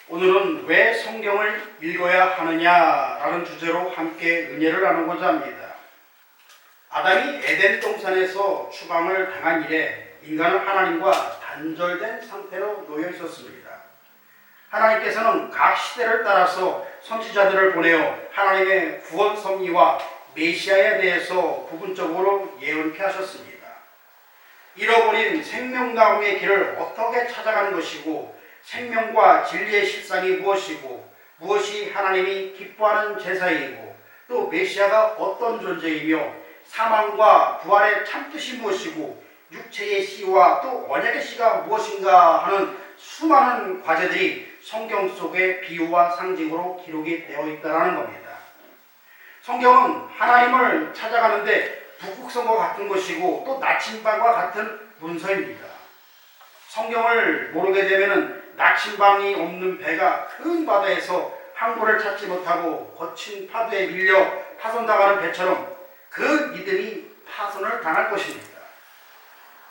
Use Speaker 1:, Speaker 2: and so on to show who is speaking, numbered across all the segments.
Speaker 1: 오늘은 왜 성경을 읽어야 하느냐라는 주제로 함께 은혜를 나누고자 합니다. 아담이 에덴 동산에서 추방을 당한 이래 인간은 하나님과 단절된 상태로 놓여 있었습니다. 하나님께서는 각 시대를 따라서 선지자들을 보내어 하나님의 구원 섭리와 메시아에 대해서 부분적으로 예언케 하셨습니다. 잃어버린 생명나무의 길을 어떻게 찾아가는 것이고 생명과 진리의 실상이 무엇이고 무엇이 하나님이 기뻐하는 제사이고 또 메시아가 어떤 존재이며 사망과 부활의 참뜻이 무엇이고 육체의 씨와 또 언약의 씨가 무엇인가 하는 수많은 과제들이 성경 속의 비유와 상징으로 기록이 되어 있다는 겁니다. 성경은 하나님을 찾아가는데 북극성과 같은 것이고 또 나침반과 같은 문서입니다. 성경을 모르게 되면 나침반이 없는 배가 큰 바다에서 항구를 찾지 못하고 거친 파도에 밀려 파손당하는 배처럼 그 믿음이 파손을 당할 것입니다.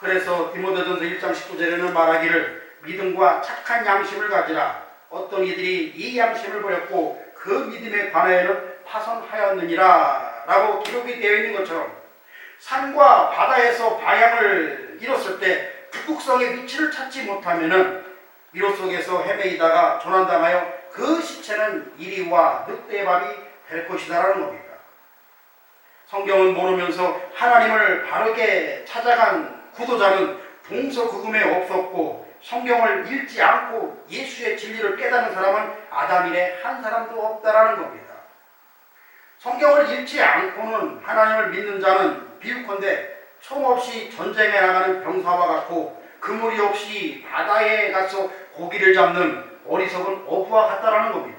Speaker 1: 그래서 디모데전서 1장 19절에는 말하기를 믿음과 착한 양심을 가지라. 어떤 이들이 이 양심을 버렸고 그 믿음에 관하여는 파손하였느니라 라고 기록이 되어 있는 것처럼 산과 바다에서 방향을 잃었을 때 북극성의 위치를 찾지 못하면은 미로 속에서 헤매이다가 조난당하여 그 시체는 이리와 늑대의 밥이 될 것이다라는 겁니다. 성경은 모르면서 하나님을 바르게 찾아간 구도자는 동서구금에 없었고 성경을 읽지 않고 예수의 진리를 깨닫는 사람은 아담 이래 한 사람도 없다라는 겁니다. 성경을 읽지 않고는 하나님을 믿는 자는 비유컨대 총 없이 전쟁에 나가는 병사와 같고 그물이 없이 바다에 가서 고기를 잡는 어리석은 어부와 같다라는 겁니다.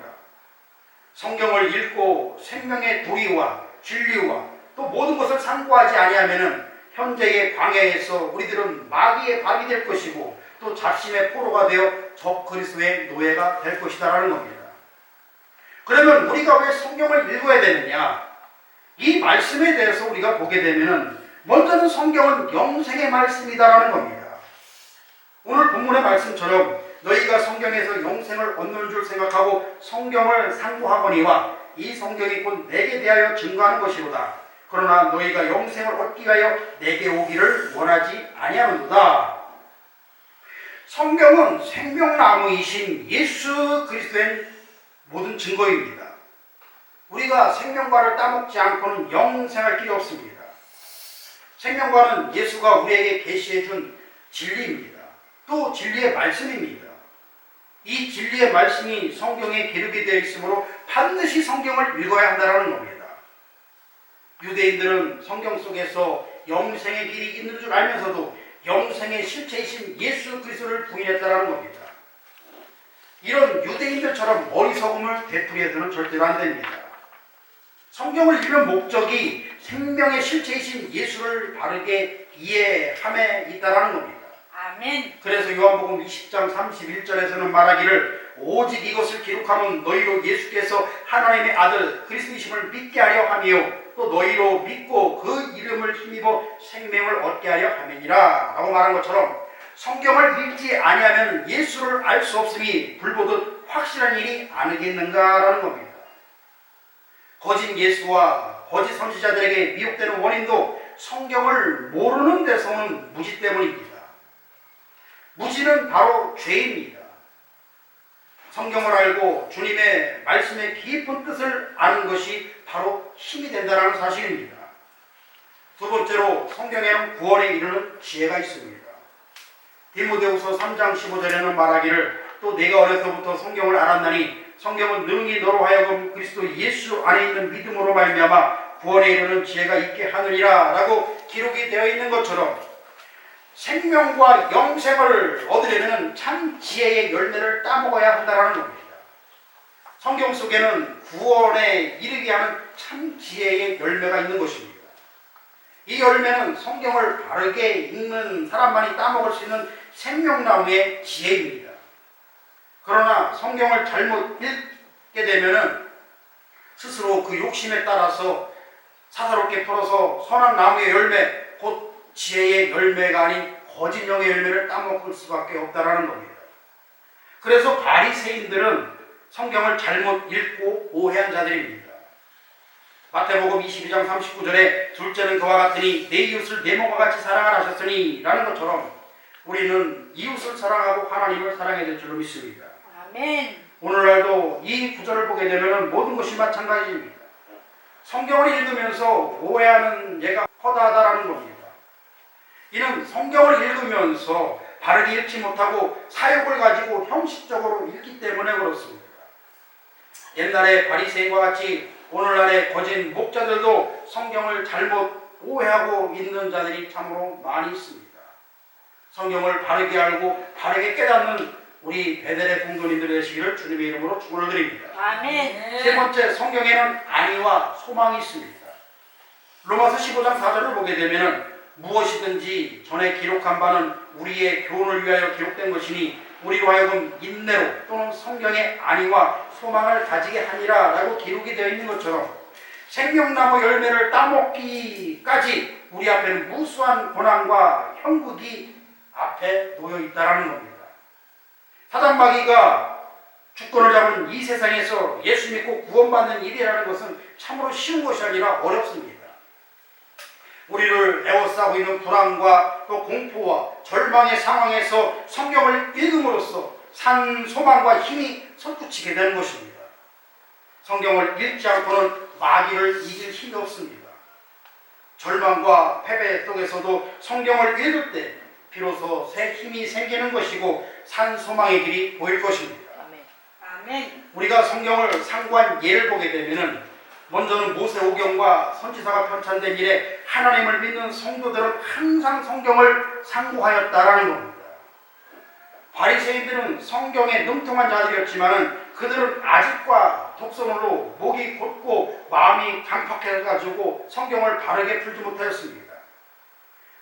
Speaker 1: 성경을 읽고 생명의 도리와 진리와 또 모든 것을 상고하지 아니하면은 현재의 광야에서 우리들은 마귀의 밥이 될 것이고 또 잡심의 포로가 되어 적그리스도의 노예가 될 것이다라는 겁니다. 그러면 우리가 왜 성경을 읽어야 되느냐? 이 말씀에 대해서 우리가 보게 되면은 먼저는 성경은 영생의 말씀이다라는 겁니다. 오늘 본문의 말씀처럼 너희가 성경에서 영생을 얻는 줄 생각하고 성경을 상고하거니와 이 성경이 곧 내게 대하여 증거하는 것이로다. 그러나 너희가 영생을 얻기 위하여 내게 오기를 원하지 아니하는도다. 성경은 생명나무이신 예수 그리스도의 모든 증거입니다. 우리가 생명과를 따먹지 않고는 영생할 길이 없습니다. 생명과는 예수가 우리에게 계시해 준 진리입니다. 또 진리의 말씀입니다. 이 진리의 말씀이 성경에 기록이 되어 있으므로 반드시 성경을 읽어야 한다는 겁니다. 유대인들은 성경 속에서 영생의 길이 있는 줄 알면서도 영생의 실체이신 예수 그리스도를 부인했다는 겁니다. 이런 유대인들처럼 어리석음을 되풀이해서는 절대로 안 됩니다. 성경을 읽는 목적이 생명의 실체이신 예수를 바르게 이해함에 있다는 겁니다.
Speaker 2: 아멘.
Speaker 1: 그래서 요한복음 20장 31절에서는 말하기를 오직 이것을 기록하면 너희로 예수께서 하나님의 아들 그리스도이심을 믿게 하려 하며 또 너희로 믿고 그 이름을 힘입어 생명을 얻게 하려 함이니라 라고 말한 것처럼 성경을 읽지 아니하면 예수를 알 수 없음이 불보듯 확실한 일이 아니겠는가라는 겁니다. 거짓 예수와 거짓 선지자들에게 미혹되는 원인도 성경을 모르는 데서 오는 무지 때문입니다. 무지는 바로 죄입니다. 성경을 알고 주님의 말씀의 깊은 뜻을 아는 것이 바로 힘이 된다는 사실입니다. 두 번째로 성경에는 구원에 이르는 지혜가 있습니다. 디모데후서 3장 15절에는 말하기를 또 내가 어려서부터 성경을 알았나니 성경은 능히 너로 하여금 그리스도 예수 안에 있는 믿음으로 말미암아 구원에 이르는 지혜가 있게 하느니라 라고 기록이 되어 있는 것처럼 생명과 영생을 얻으려면 참 지혜의 열매를 따먹어야 한다는 겁니다. 성경 속에는 구원에 이르게 하는 참 지혜의 열매가 있는 것입니다. 이 열매는 성경을 바르게 읽는 사람만이 따먹을 수 있는 생명나무의 지혜입니다. 그러나 성경을 잘못 읽게 되면 스스로 그 욕심에 따라서 사사롭게 풀어서 선한 나무의 열매, 곧 지혜의 열매가 아닌 거짓 영의 열매를 따먹을 수밖에 없다는 겁니다. 그래서 바리새인들은 성경을 잘못 읽고 오해한 자들입니다. 마태복음 22장 39절에 둘째는 그와 같으니 내 이웃을 내 몸과 같이 사랑하라 하셨으니 라는 것처럼 우리는 이웃을 사랑하고 하나님을 사랑해야 될 줄로 믿습니다.
Speaker 2: 아멘.
Speaker 1: 오늘날도 이 구절을 보게 되면 모든 것이 마찬가지입니다. 성경을 읽으면서 오해하는 예가 허다하다라는 겁니다. 이는 성경을 읽으면서 바르게 읽지 못하고 사욕을 가지고 형식적으로 읽기 때문에 그렇습니다. 옛날에 바리새인과 같이 오늘날의 거짓 목자들도 성경을 잘못 오해하고 읽는 자들이 참으로 많이 있습니다. 성경을 바르게 알고 바르게 깨닫는 우리 베델의 공동인들의 되시기를 주님의 이름으로 축원을 드립니다.
Speaker 2: 아멘.
Speaker 1: 세 번째, 성경에는 안위와 소망이 있습니다. 로마서 15장 4절을 보게 되면 무엇이든지 전에 기록한 바는 우리의 교훈을 위하여 기록된 것이니 우리로 하여금 인내로 또는 성경의 안위와 소망을 가지게 하니라 라고 기록이 되어 있는 것처럼 생명나무 열매를 따먹기까지 우리 앞에는 무수한 고난과 형국이 앞에 놓여 있다는 겁니다. 사단마귀가 주권을 잡은 이 세상에서 예수 믿고 구원받는 일이라는 것은 참으로 쉬운 것이 아니라 어렵습니다. 우리를 에워싸고 있는 불안과 또 공포와 절망의 상황에서 성경을 읽음으로써 산 소망과 힘이 솟구치게 되는 것입니다. 성경을 읽지 않고는 마귀를 이길 힘이 없습니다. 절망과 패배 속에서도 성경을 읽을 때 비로소 새 힘이 생기는 것이고 산 소망의 길이 보일 것입니다.
Speaker 2: 아멘.
Speaker 1: 우리가 성경을 상고한 예를 보게 되면은 먼저는 모세오경과 선지서가 편찬된 이래 하나님을 믿는 성도들은 항상 성경을 상고하였다라는 겁니다. 바리새인들은 성경에 능통한 자들이었지만은 그들은 아직과 독선으로 목이 곧고 마음이 강팍해가지고 성경을 바르게 풀지 못하였습니다.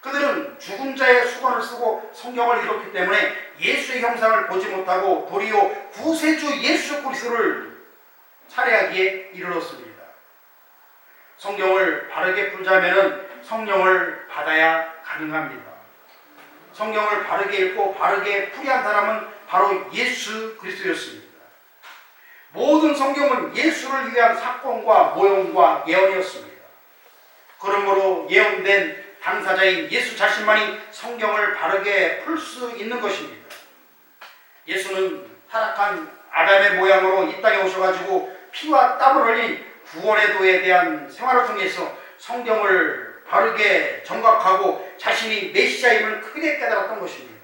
Speaker 1: 그들은 죽은 자의 수건을 쓰고 성경을 읽었기 때문에 예수의 형상을 보지 못하고 도리어 구세주 예수 그리스도를 살해하기에 이르렀습니다. 성경을 바르게 풀자면은 성령을 받아야 가능합니다. 성경을 바르게 읽고 바르게 풀이한 사람은 바로 예수 그리스도였습니다. 모든 성경은 예수를 위한 사건과 모형과 예언이었습니다. 그러므로 예언된 당사자인 예수 자신만이 성경을 바르게 풀 수 있는 것입니다. 예수는 타락한 아담의 모양으로 이 땅에 오셔가지고 피와 땀을 흘린 구원의 도에 대한 생활을 통해서 성경을 바르게 정각하고 자신이 메시아임을 크게 깨달았던 것입니다.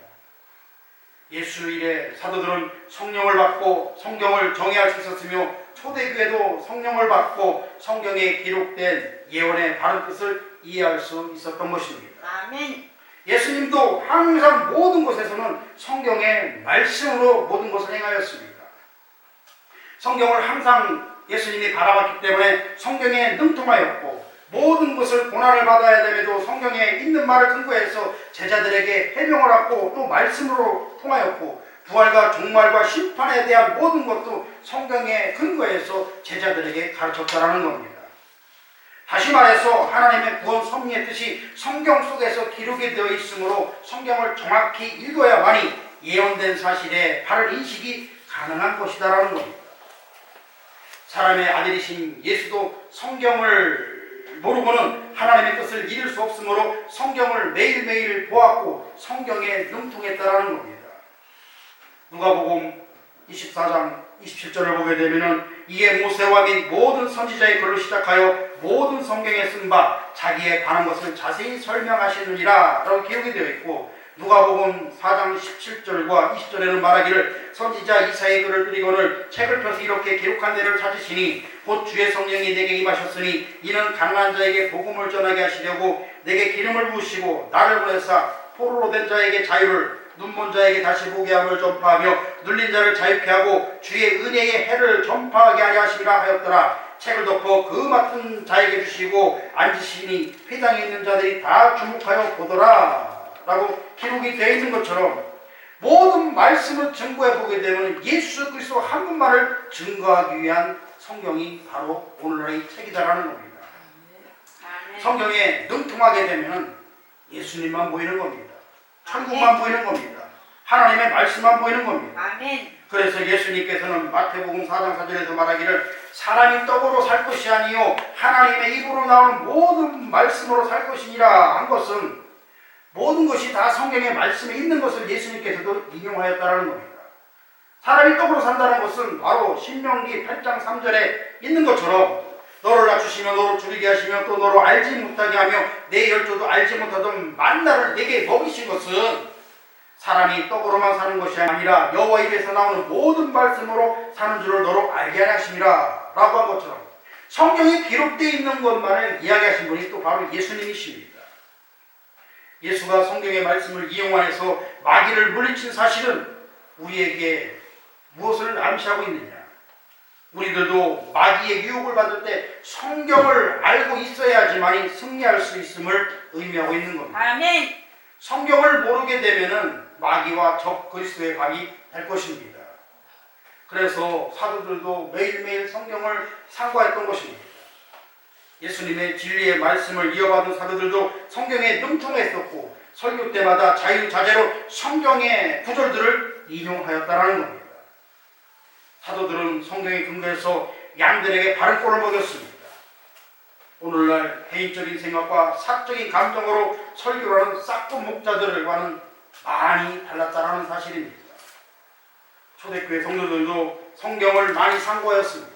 Speaker 1: 예수 이래 사도들은 성령을 받고 성경을 정의할 수 있었으며 초대교회도 성령을 받고 성경에 기록된 예언의 바른 뜻을 이해할 수 있었던 것입니다.
Speaker 2: 아멘.
Speaker 1: 예수님도 항상 모든 것에서는 성경의 말씀으로 모든 것을 행하였습니다. 성경을 항상 예수님이 바라봤기 때문에 성경에 능통하였고 모든 것을 고난을 받아야 됨에도 성경에 있는 말을 근거해서 제자들에게 해명을 하고 또 말씀으로 통하였고 부활과 종말과 심판에 대한 모든 것도 성경에 근거해서 제자들에게 가르쳤다라는 겁니다. 다시 말해서 하나님의 구원 섭리의 뜻이 성경 속에서 기록이 되어 있으므로 성경을 정확히 읽어야만이 예언된 사실에 바른 인식이 가능한 것이다라는 겁니다. 사람의 아들이신 예수도 성경을 모르고는 하나님의 뜻을 이룰 수 없으므로 성경을 매일매일 보았고 성경에 능통했다라는 겁니다. 누가복음 24장 27절을 보게 되면은 이에 모세와 및 모든 선지자의 글로 시작하여 모든 성경에 쓴 바 자기의 관한 것을 자세히 설명하시느니라 라고 기록이 되어 있고 누가복음 4장 17절과 20절에는 말하기를 선지자 이사야의 글을 드리거늘 책을 펴서 이렇게 기록한 데를 찾으시니 곧 주의 성령이 내게 임하셨으니 이는 가난한 자에게 복음을 전하게 하시려고 내게 기름을 부으시고 나를 보내사 포로로 된 자에게 자유를 눈먼 자에게 다시 보게 함을 전파하며 눌린 자를 자유케 하고 주의 은혜의 해를 전파하게 하려 하시리라 하였더라. 책을 덮어 그 맡은 자에게 주시고 앉으시니 회당에 있는 자들이 다 주목하여 보더라 라고 기록이 되어 있는 것처럼 모든 말씀을 증거해 보게 되면 예수 그리스도 한 분만을 증거하기 위한 성경이 바로 오늘날의 책이다라는 겁니다. 성경에 능통하게 되면 예수님만 보이는 겁니다. 천국만 보이는 겁니다. 하나님의 말씀만 보이는 겁니다.
Speaker 2: 아멘.
Speaker 1: 그래서 예수님께서는 마태복음 4장 4절에서 말하기를 사람이 떡으로 살 것이 아니요 하나님의 입으로 나오는 모든 말씀으로 살 것이니라 한 것은 모든 것이 다 성경의 말씀에 있는 것을 예수님께서도 인용하였다는 겁니다. 사람이 떡으로 산다는 것은 바로 신명기 8장 3절에 있는 것처럼 너를 낮추시며 너를 줄이게 하시며 또 너를 알지 못하게 하며 내 열조도 알지 못하던 만나를 내게 먹이신 것은 사람이 떡으로만 사는 것이 아니라 여호와 입에서 나오는 모든 말씀으로 사는 줄을 너로 알게 하심이라 라고 한 것처럼 성경에 기록되어 있는 것만을 이야기하신 분이 또 바로 예수님이십니다. 예수가 성경의 말씀을 이용하여서 마귀를 물리친 사실은 우리에게 무엇을 암시하고 있느냐? 우리들도 마귀의 유혹을 받을 때 성경을 알고 있어야지만이 승리할 수 있음을 의미하고 있는 겁니다.
Speaker 2: 아멘.
Speaker 1: 성경을 모르게 되면은 마귀와 적 그리스도의 각이 될 것입니다. 그래서 사도들도 매일매일 성경을 상고했던 것입니다. 예수님의 진리의 말씀을 이어받은 사도들도 성경에 능통했었고 설교 때마다 자유자재로 성경의 구절들을 인용하였다는 겁니다. 사도들은 성경에 근거해서 양들에게 바른 꼴을 먹였습니다. 오늘날 개인적인 생각과 사적인 감정으로 설교를 하는 싹돈 목자들과는 많이 달랐다는 사실입니다. 초대교회 성도들도 성경을 많이 상고하였습니다.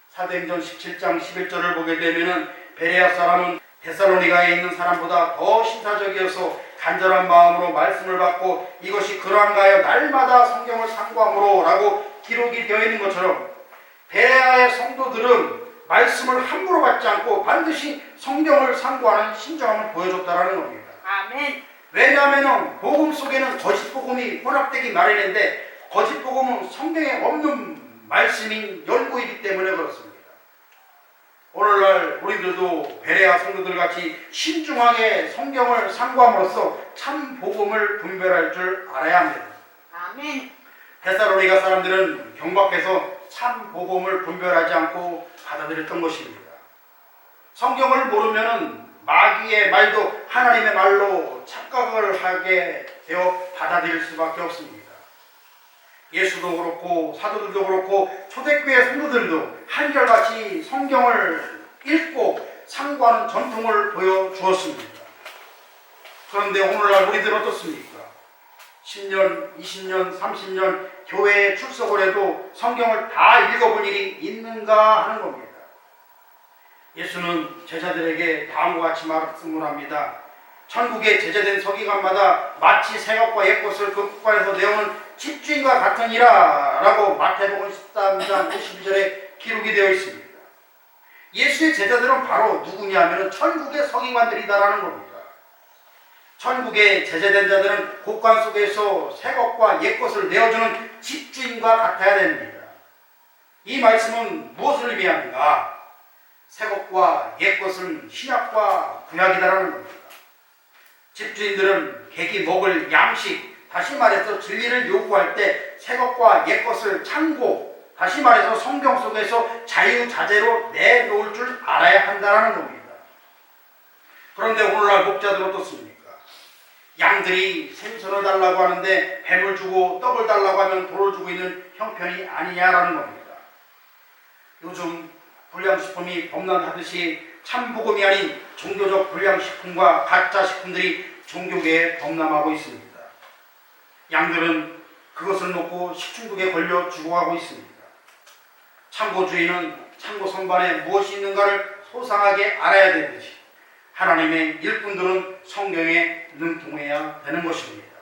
Speaker 1: 사도행전 17장 11절을 보게 되면 베레아 사람은 데살로니가에 있는 사람보다 더 신사적이어서 간절한 마음으로 말씀을 받고 이것이 그러한가 하여 날마다 성경을 상고함으로 라고 기록이 되어 있는 것처럼 베레아의 성도들은 말씀을 함부로 받지 않고 반드시 성경을 상고하는 신중함을 보여줬다는 겁니다.
Speaker 2: 아멘.
Speaker 1: 왜냐하면 복음 속에는 거짓 복음이 혼합되기 마련인데 거짓 복음은 성경에 없는 말씀인 연고이기 때문에 그렇습니다. 오늘날 우리들도 베레아 성도들 같이 신중하게 성경을 상고함으로써 참 복음을 분별할 줄 알아야 합니다.
Speaker 2: 아멘.
Speaker 1: 데살로니가 사람들은 경박해서 참 복음을 분별하지 않고 받아들였던 것입니다. 성경을 모르면은 마귀의 말도 하나님의 말로 착각을 하게 되어 받아들일 수밖에 없습니다. 예수도 그렇고 사도들도 그렇고 초대교회 성도들도 한결같이 성경을 읽고 상고하는 전통을 보여주었습니다. 그런데 오늘날 우리들 어떻습니까? 10년, 20년, 30년 교회에 출석을 해도 성경을 다 읽어본 일이 있는가 하는 겁니다. 예수는 제자들에게 다음과 같이 말씀을 합니다. 천국에 제자된 서기관마다 마치 새것과 옛것을 그 국관에서 내오는 집주인과 같으니라 라고 마태복음 13장 52절에 기록이 되어 있습니다. 예수의 제자들은 바로 누구냐 하면 천국의 서기관들이다라는 겁니다. 천국의 제자된 자들은 국관 속에서 새것과 옛것을 내어주는 집주인과 같아야 됩니다. 이 말씀은 무엇을 의미하는가? 새것과 옛것은 신약과 구약이다라는 겁니다. 집주인들은 객이 먹을 양식, 다시 말해서 진리를 요구할 때 새것과 옛것을 참고, 다시 말해서 성경 속에서 자유자재로 내놓을 줄 알아야 한다는 겁니다. 그런데 오늘날 목자들 어떻습니까? 양들이 생선을 달라고 하는데 뱀을 주고 떡을 달라고 하면 돌을 주고 있는 형편이 아니냐라는 겁니다. 요즘 불량식품이 범람하듯이 참복음이 아닌 종교적 불량식품과 가짜식품들이 종교계에 범람하고 있습니다. 양들은 그것을 먹고 식중독에 걸려 죽어가고 있습니다. 참고주의는 참고 선반에 무엇이 있는가를 소상하게 알아야 되듯이 하나님의 일꾼들은 성경에 능통해야 되는 것입니다.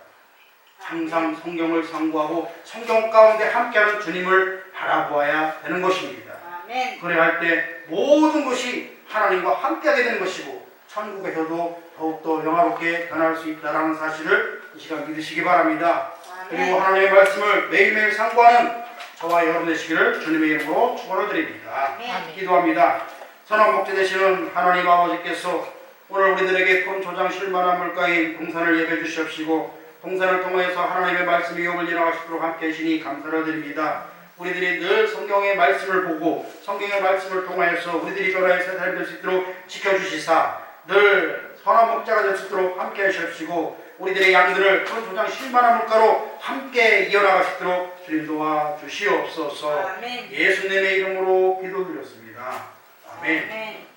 Speaker 1: 항상 성경을 상고하고 성경 가운데 함께하는 주님을 바라보아야 되는 것입니다.
Speaker 2: 아멘.
Speaker 1: 그래야 할 때 모든 것이 하나님과 함께하게 되는 것이고 천국에서도 더욱더 영화롭게 변할 수 있다는 사실을 이 시간 믿으시기 바랍니다. 그리고 하나님의 말씀을 매일매일 상고하는 저와 여러분 되시기를 주님의 이름으로 축원을 드립니다.
Speaker 2: 아멘.
Speaker 1: 기도합니다. 선한 목자 되시는 하나님 아버지께서 오늘 우리들에게 푸른 초장 실만한 물가인 동산을 예배해 주시옵시고 동산을 통해서 하나님의 말씀 위험을 이어갈 수 있도록 함께 하시니 감사를 드립니다. 우리들이 늘 성경의 말씀을 보고 성경의 말씀을 통하여서 우리들이 변화의 새 사람이 될 수 있도록 지켜주시사 늘 선한 목자가 될 수 있도록 함께 하시옵시고 우리들의 양들을 그 조장 실만한 물가로 함께 이어나갈 수 있도록 주님 도와주시옵소서.
Speaker 2: 아멘.
Speaker 1: 예수님의 이름으로 기도드렸습니다. 아멘.
Speaker 2: 아멘.